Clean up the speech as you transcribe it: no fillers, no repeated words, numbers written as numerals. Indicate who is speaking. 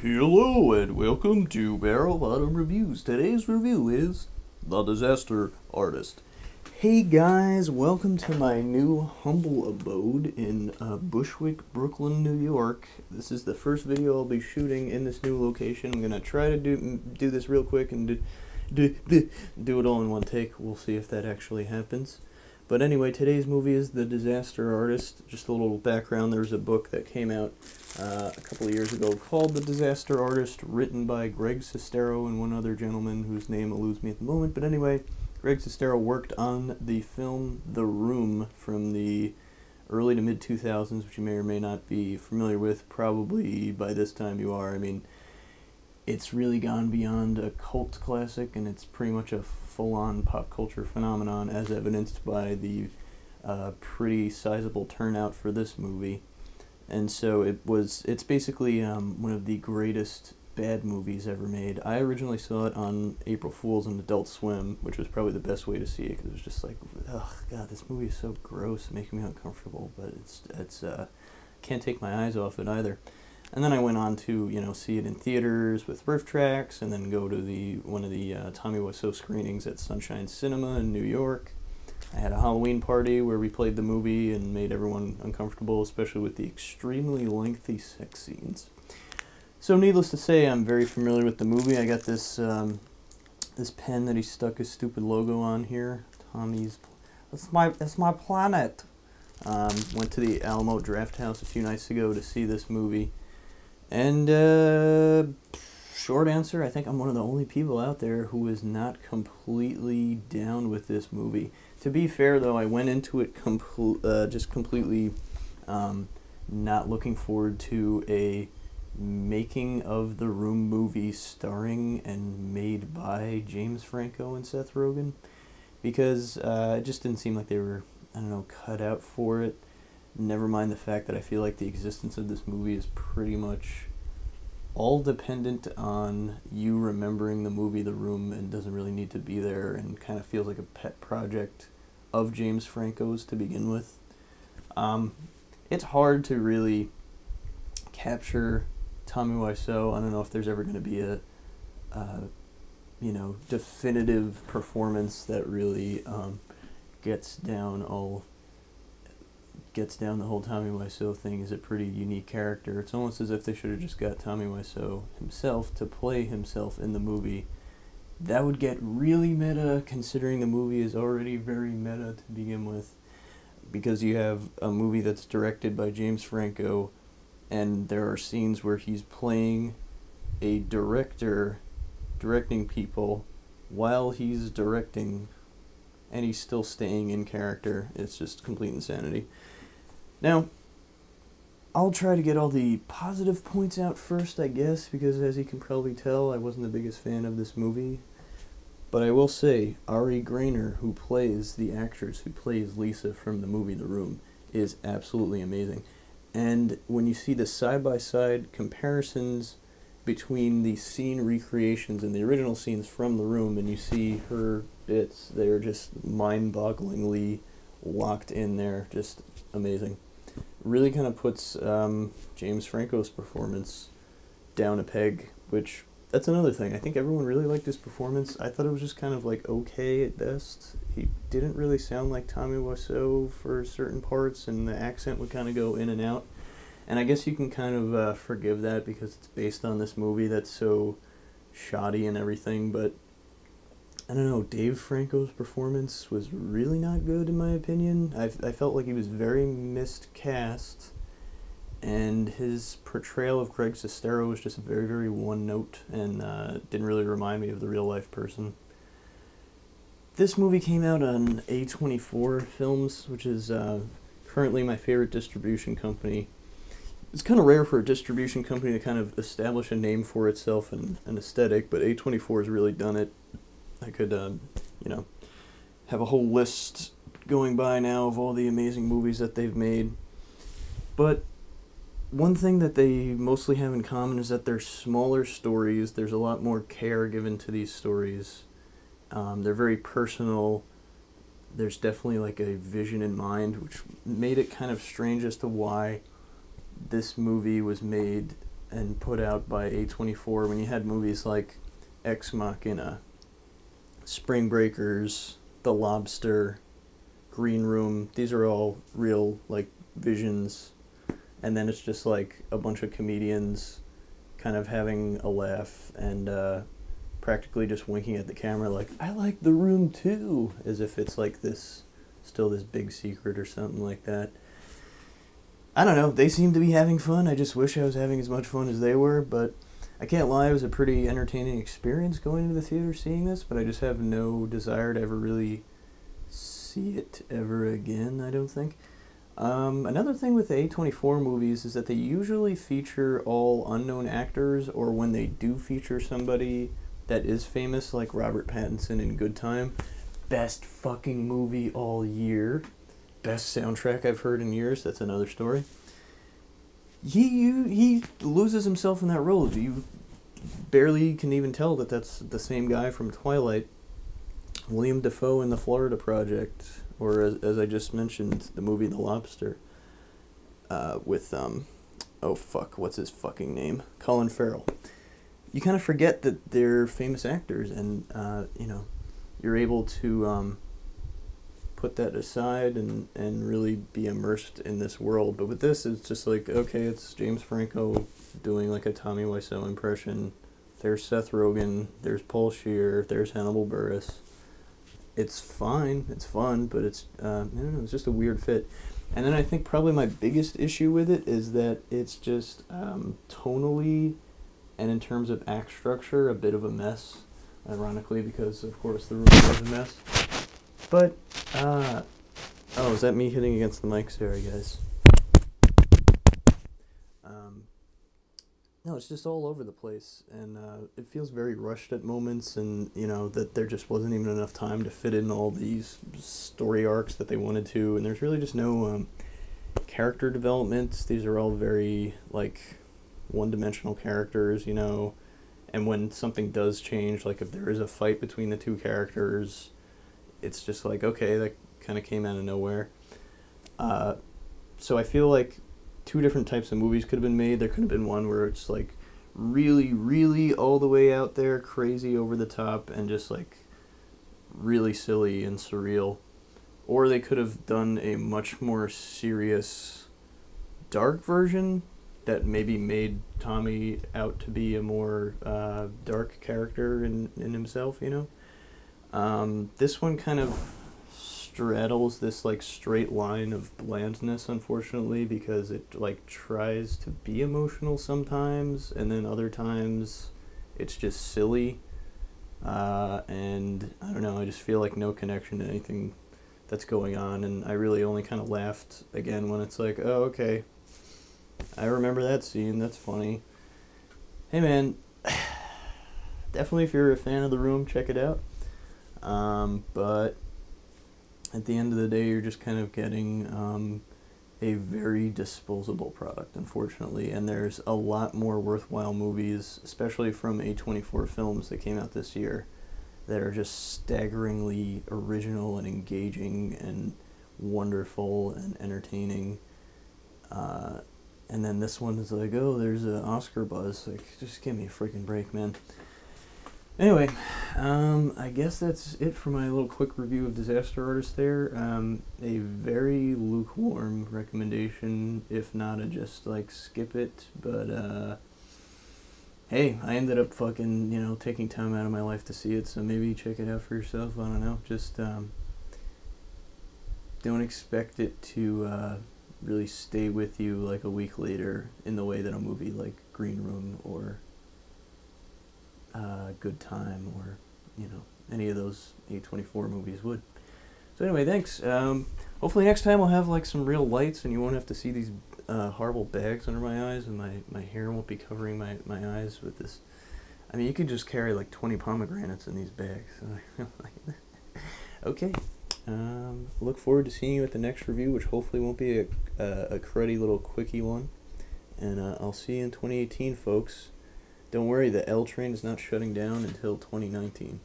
Speaker 1: Hello and welcome to Barrel Bottom Reviews. Today's review is The Disaster Artist. Hey guys, welcome to my new humble abode in Bushwick, Brooklyn, New York. This is the first video I'll be shooting in this new location. I'm gonna try to do this real quick and do it all in one take. We'll see if that actually happens. But anyway, today's movie is The Disaster Artist. Just a little background, there was a book that came out a couple of years ago called The Disaster Artist, written by Greg Sestero and one other gentleman whose name eludes me at the moment. But anyway, Greg Sestero worked on the film The Room from the early to mid-2000s, which you may or may not be familiar with. Probably by this time you are. I mean, it's really gone beyond a cult classic, and it's pretty much a full-on pop culture phenomenon, as evidenced by the pretty sizable turnout for this movie. And so it's basically one of the greatest bad movies ever made. I originally saw it on April Fool's on Adult Swim, which was probably the best way to see it, because it was just like, oh god, this movie is so gross, making me uncomfortable, but it's can't take my eyes off it either. And then I went on to, see it in theaters with RiffTrax, and then go to one of the Tommy Wiseau screenings at Sunshine Cinema in New York. I had a Halloween party where we played the movie and made everyone uncomfortable, especially with the extremely lengthy sex scenes. So needless to say, I'm very familiar with the movie. I got this this pen that he stuck his stupid logo on here. Tommy's, that's my planet. Went to the Alamo Drafthouse a few nights ago to see this movie. And short answer, I think I'm one of the only people out there who is not completely down with this movie. To be fair, though, I went into it just completely not looking forward to a making of the Room movie starring and made by James Franco and Seth Rogen, because it just didn't seem like they were, cut out for it. Never mind the fact that I feel like the existence of this movie is pretty much all dependent on you remembering the movie The Room, and doesn't really need to be there, and kind of feels like a pet project of James Franco's to begin with. It's hard to really capture Tommy Wiseau. I don't know if there's ever going to be a definitive performance that really gets down the whole Tommy Wiseau thing. Is a pretty unique character. It's almost as if they should have just got Tommy Wiseau himself to play himself in the movie. That would get really meta, considering the movie is already very meta to begin with, because you have a movie that's directed by James Franco, and there are scenes where he's playing a director directing people while he's directing, and he's still staying in character. It's just complete insanity. Now, I'll try to get all the positive points out first, I guess, because as you can probably tell, I wasn't the biggest fan of this movie. But I will say, Ari Grainer, who plays the actress who plays Lisa from the movie The Room, is absolutely amazing. And when you see the side-by-side comparisons between the scene recreations and the original scenes from The Room, and you see her bits, they're just mind-bogglingly locked in there. Just amazing. Really kind of puts James Franco's performance down a peg, which, that's another thing. I think everyone really liked his performance. I thought it was just kind of like okay at best. He didn't really sound like Tommy Wiseau for certain parts, and the accent would kind of go in and out. And I guess you can kind of forgive that because it's based on this movie that's so shoddy and everything, but I don't know, Dave Franco's performance was really not good in my opinion. I felt like he was very miscast, and his portrayal of Greg Sestero was just very, very one note, and didn't really remind me of the real life person. This movie came out on A24 Films, which is currently my favorite distribution company. It's kind of rare for a distribution company to kind of establish a name for itself and an aesthetic, but A24 has really done it. I could, have a whole list going by now of all the amazing movies that they've made. But one thing that they mostly have in common is that they're smaller stories. There's a lot more care given to these stories. They're very personal. There's definitely like a vision in mind, which made it kind of strange as to why this movie was made and put out by A24 when you had movies like Ex Machina, Spring Breakers, The Lobster, Green Room. These are all real, like, visions. And then it's just like a bunch of comedians kind of having a laugh and practically just winking at the camera like, I like The Room too, as if it's like this, still this big secret or something like that. I don't know, they seem to be having fun. I just wish I was having as much fun as they were, but I can't lie, it was a pretty entertaining experience going into the theater seeing this, but I just have no desire to ever really see it ever again, I don't think. Another thing with the A24 movies is that they usually feature all unknown actors, or when they do feature somebody that is famous, like Robert Pattinson in Good Time, best fucking movie all year. Best soundtrack I've heard in years. That's another story. He loses himself in that role. You barely can even tell that that's the same guy from Twilight. William Dafoe in The Florida Project, or as I just mentioned, the movie The Lobster, with oh fuck, what's his fucking name? Colin Farrell. You kind of forget that they're famous actors, and you know, you're able to put that aside and really be immersed in this world. But with this, it's just like, okay, it's James Franco doing like a Tommy Wiseau impression. There's Seth Rogen, there's Paul Scheer, there's Hannibal Buress. It's fine, it's fun, but it's, I don't know, it's just a weird fit. And then I think probably my biggest issue with it is that it's just tonally and in terms of act structure, a bit of a mess. Ironically, because of course The Room is a mess. But, oh, is that me hitting against the mic? Sorry, guys. No, it's just all over the place, and it feels very rushed at moments, and, you know, that there just wasn't even enough time to fit in all these story arcs that they wanted to, and there's really just no character development. These are all very, like, one-dimensional characters, you know, and when something does change, like if there is a fight between the two characters, it's just like, okay, that kind of came out of nowhere. So I feel like two different types of movies could have been made. There could have been one where it's like really, really all the way out there, crazy, over the top, and just like really silly and surreal. Or they could have done a much more serious, dark version that maybe made Tommy out to be a more dark character in himself, you know? This one kind of straddles this like straight line of blandness, unfortunately, because it like tries to be emotional sometimes, and then other times it's just silly. And I don't know, I just feel like no connection to anything that's going on, and I really only kind of laughed again when it's like, oh, okay, I remember that scene, that's funny. Hey man, definitely if you're a fan of The Room, check it out. But at the end of the day, you're just kind of getting a very disposable product, unfortunately, and there's a lot more worthwhile movies, especially from A24 Films that came out this year, that are just staggeringly original and engaging and wonderful and entertaining. And then this one is like, oh, there's an Oscar buzz. Like, just give me a freaking break, man. Anyway, I guess that's it for my little quick review of Disaster Artist there. A very lukewarm recommendation, if not a just, like, skip it. But, hey, I ended up fucking, you know, taking time out of my life to see it, so maybe check it out for yourself. I don't know. Just, don't expect it to, really stay with you like a week later in the way that a movie like Green Room or Good Time or, you know, any of those A24 movies would. So anyway, thanks. Hopefully next time I'll have like some real lights and you won't have to see these horrible bags under my eyes, and my hair won't be covering my eyes with this. I mean, you could just carry like 20 pomegranates in these bags. Okay. Look forward to seeing you at the next review, which hopefully won't be a cruddy little quickie one. And I'll see you in 2018, folks. Don't worry, the L train is not shutting down until 2019.